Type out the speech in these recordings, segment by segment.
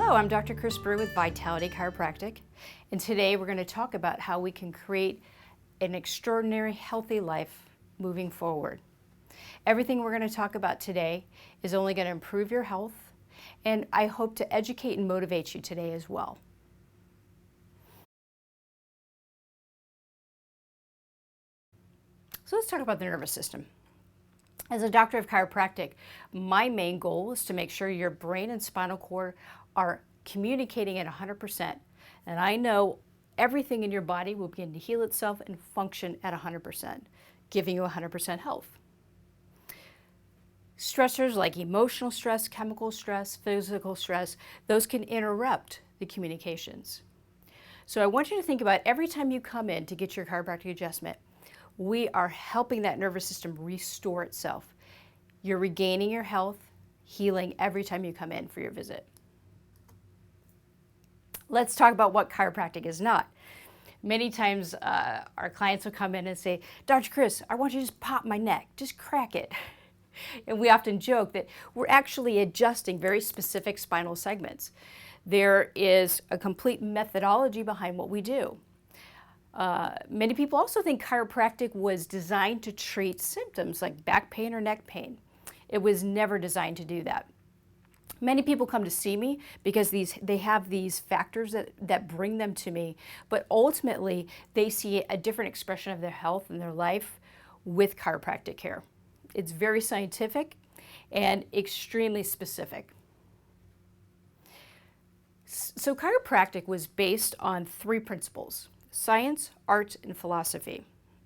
Hello, I'm Dr. Chris Brew with Vitality Chiropractic, and today we're going to talk about how we can create an extraordinary healthy life moving forward. Everything we're going to talk about today is only going to improve your health, and I hope to educate and motivate you today as well. So let's talk about the nervous system. As a doctor of chiropractic, my main goal is to make sure your brain and spinal cord are communicating at 100%. And I know everything in your body will begin to heal itself and function at 100%, giving you 100% health. Stressors like emotional stress, chemical stress, physical stress, those can interrupt the communications. So I want you to think about every time you come in to get your chiropractic adjustment, we are helping that nervous system restore itself. You're regaining your health, healing every time you come in for your visit. Let's talk about what chiropractic is not. Many times our clients will come in and say, Dr. Chris, I want you to just pop my neck, just crack it. And we often joke that we're actually adjusting very specific spinal segments. There is a complete methodology behind what we do. Many people also think chiropractic was designed to treat symptoms like back pain or neck pain. It was never designed to do that. Many people come to see me because they have these factors that bring them to me, but ultimately they see a different expression of their health and their life with chiropractic care. It's very scientific and extremely specific. So chiropractic was based on three principles: science, art, and philosophy.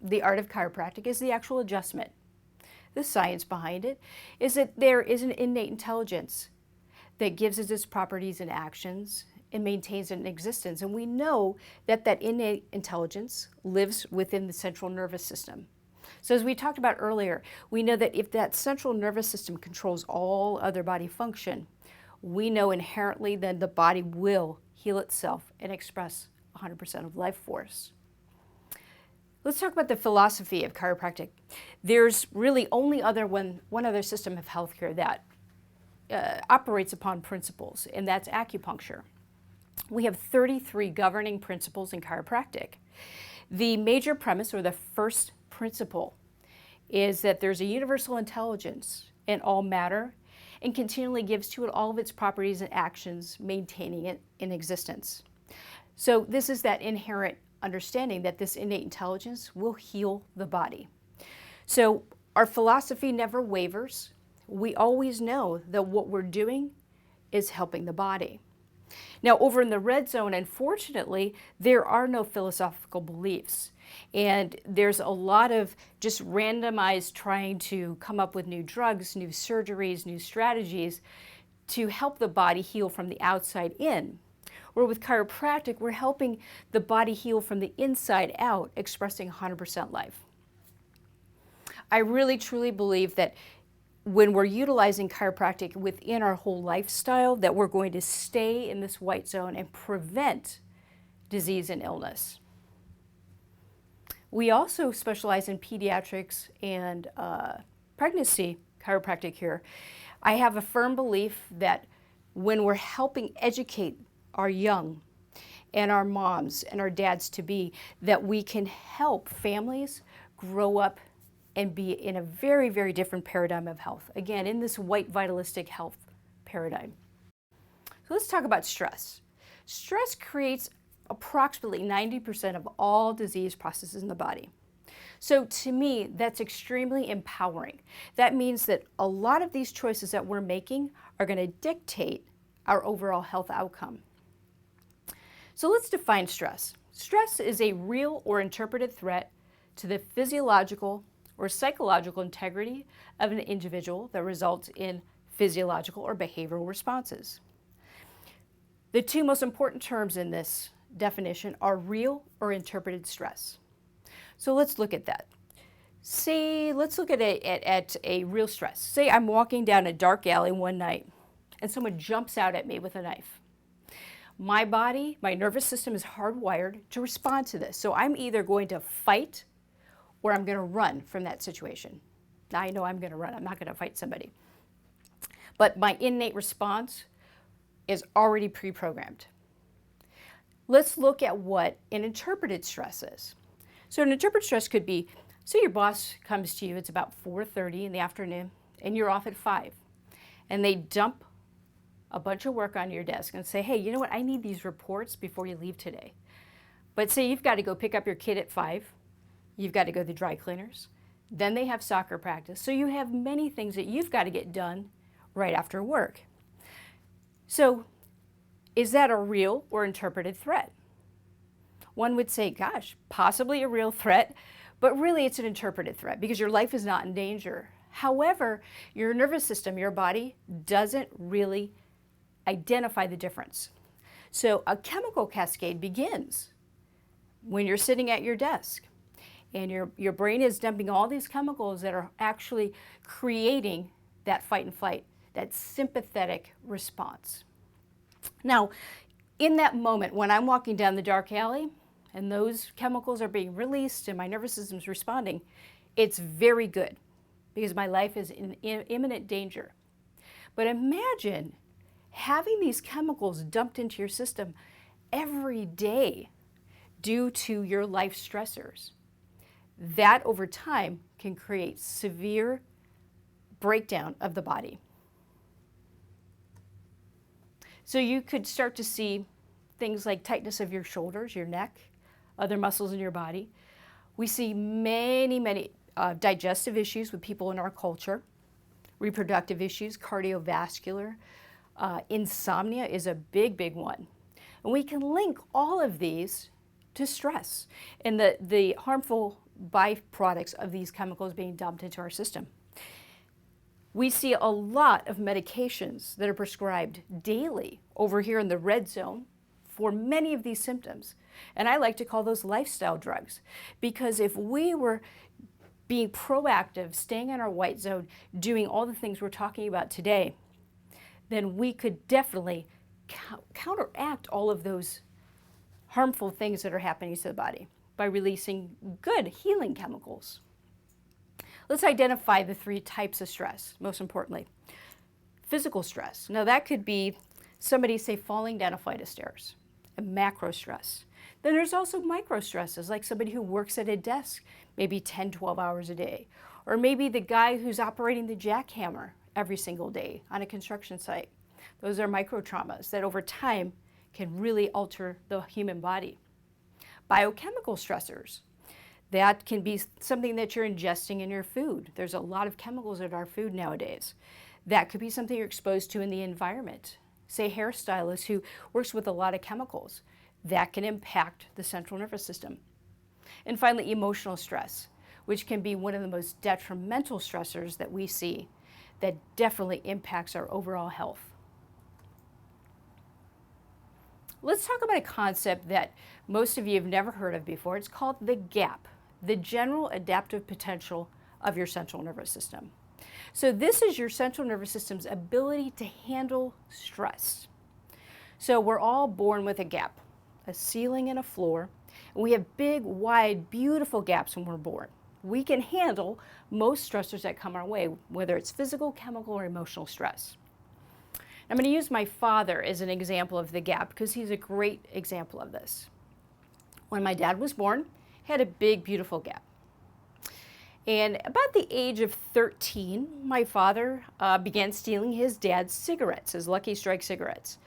The art of chiropractic is the actual adjustment. The science behind it is that there is an innate intelligence that gives us its properties and actions and maintains an existence. And we know that that innate intelligence lives within the central nervous system. So as we talked about earlier, we know that if that central nervous system controls all other body function, we know inherently that the body will heal itself and express 100% of life force. Let's talk about the philosophy of chiropractic. There's really only one other system of healthcare that operates upon principles, and that's acupuncture. We have 33 governing principles in chiropractic. The major premise, or the first principle, is that there's a universal intelligence in all matter and continually gives to it all of its properties and actions, maintaining it in existence. So this is that inherent understanding that this innate intelligence will heal the body. So our philosophy never wavers. We always know that what we're doing is helping the body. Now, over in the red zone, unfortunately, there are no philosophical beliefs. And there's a lot of just randomized trying to come up with new drugs, new surgeries, new strategies to help the body heal from the outside in. Where with chiropractic, we're helping the body heal from the inside out, expressing 100% life. I really truly believe that when we're utilizing chiropractic within our whole lifestyle, that we're going to stay in this white zone and prevent disease and illness. We also specialize in pediatrics and pregnancy chiropractic here. I have a firm belief that when we're helping educate our young and our moms and our dads to be, that we can help families grow up and be in a very, very different paradigm of health. Again, in this white vitalistic health paradigm. So let's talk about stress. Stress creates approximately 90% of all disease processes in the body. So to me, that's extremely empowering. That means that a lot of these choices that we're making are going to dictate our overall health outcome. So let's define stress. Stress is a real or interpreted threat to the physiological or psychological integrity of an individual that results in physiological or behavioral responses. The two most important terms in this definition are real or interpreted stress. So let's look at that. Let's look at a real stress. Say I'm walking down a dark alley one night and someone jumps out at me with a knife. My body, my nervous system is hardwired to respond to this. So I'm either going to fight or I'm going to run from that situation. Now I know I'm going to run. I'm not going to fight somebody. But my innate response is already pre-programmed. Let's look at what an interpreted stress is. So an interpreted stress could be, so your boss comes to you, it's about 4:30 in the afternoon, and you're off at 5. And they dump a bunch of work on your desk and say, hey, you know what, I need these reports before you leave today. But say you've got to go pick up your kid at 5, you've got to go to the dry cleaners, then they have soccer practice. So you have many things that you've got to get done right after work. So is that a real or interpreted threat? One would say, gosh, possibly a real threat, but really it's an interpreted threat because your life is not in danger. However, your nervous system, your body, doesn't really identify the difference. So a chemical cascade begins when you're sitting at your desk and your brain is dumping all these chemicals that are actually creating that fight and flight, that sympathetic response. Now, in that moment when I'm walking down the dark alley and those chemicals are being released and my nervous system's responding, it's very good because my life is in imminent danger. But imagine having these chemicals dumped into your system every day due to your life stressors. That over time can create severe breakdown of the body. So you could start to see things like tightness of your shoulders, your neck, other muscles in your body. We see many digestive issues with people in our culture, reproductive issues, cardiovascular, insomnia is a big one. And we can link all of these to stress and the harmful byproducts of these chemicals being dumped into our system. We see a lot of medications that are prescribed daily over here in the red zone for many of these symptoms. And I like to call those lifestyle drugs because if we were being proactive, staying in our white zone, doing all the things we're talking about today, then we could definitely counteract all of those harmful things that are happening to the body by releasing good healing chemicals. Let's identify the 3 types of stress, most importantly. Physical stress. Now that could be somebody, say, falling down a flight of stairs, a macro stress. Then there's also micro stresses, like somebody who works at a desk, maybe 10, 12 hours a day. Or maybe the guy who's operating the jackhammer every single day on a construction site. Those are micro traumas that over time can really alter the human body. Biochemical stressors. That can be something that you're ingesting in your food. There's a lot of chemicals in our food nowadays. That could be something you're exposed to in the environment. Say a hairstylist who works with a lot of chemicals. That can impact the central nervous system. And finally, emotional stress, which can be one of the most detrimental stressors that we see that definitely impacts our overall health. Let's talk about a concept that most of you have never heard of before. It's called the GAP, the General Adaptive Potential of your central nervous system. So this is your central nervous system's ability to handle stress. So we're all born with a gap, a ceiling and a floor, and we have big, wide, beautiful gaps when we're born. We can handle most stressors that come our way, whether it's physical, chemical, or emotional stress. I'm going to use my father as an example of the gap because he's a great example of this. When my dad was born, he had a big, beautiful gap. And about the age of 13, my father began stealing his dad's cigarettes, his Lucky Strike cigarettes.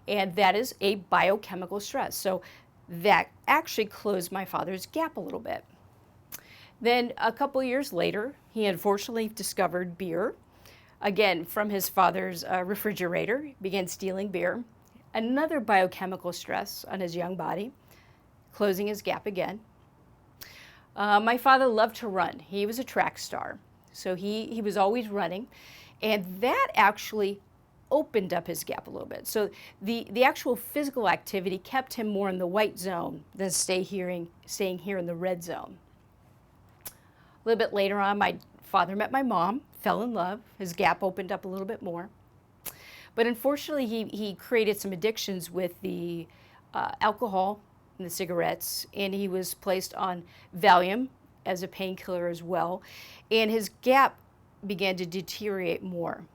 And that is a biochemical stress. So that actually closed my father's gap a little bit. Then a couple years later, he unfortunately discovered beer. Again, from his father's refrigerator, he began stealing beer. Another biochemical stress on his young body, closing his gap again. My father loved to run. He was a track star, so he was always running, and that actually opened up his gap a little bit. So the actual physical activity kept him more in the white zone than staying here in the red zone. A little bit later on, my father met my mom, fell in love. His gap opened up a little bit more. But unfortunately, he created some addictions with the alcohol and the cigarettes, and he was placed on Valium as a painkiller as well. And his gap began to deteriorate more.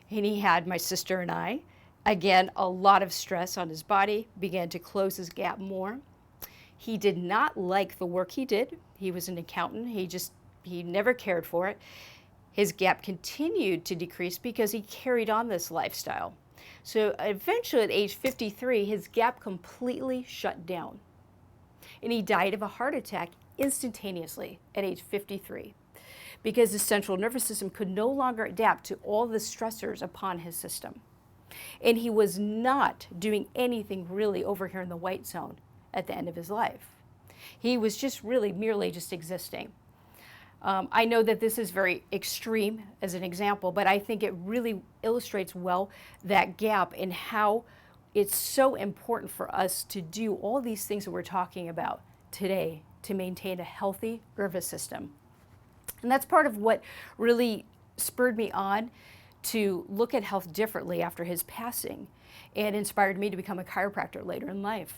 And he had my sister and I Again, a lot of stress on his body, began to close his gap more. He did not like the work he did. He was an accountant. He never cared for it. His gap continued to decrease because he carried on this lifestyle. So eventually at age 53, his gap completely shut down. And he died of a heart attack instantaneously at age 53 because the central nervous system could no longer adapt to all the stressors upon his system. And he was not doing anything really over here in the white zone at the end of his life. He was just really merely just existing. I know that this is very extreme as an example, but I think it really illustrates well that gap and how it's so important for us to do all these things that we're talking about today to maintain a healthy nervous system. And that's part of what really spurred me on to look at health differently after his passing and inspired me to become a chiropractor later in life.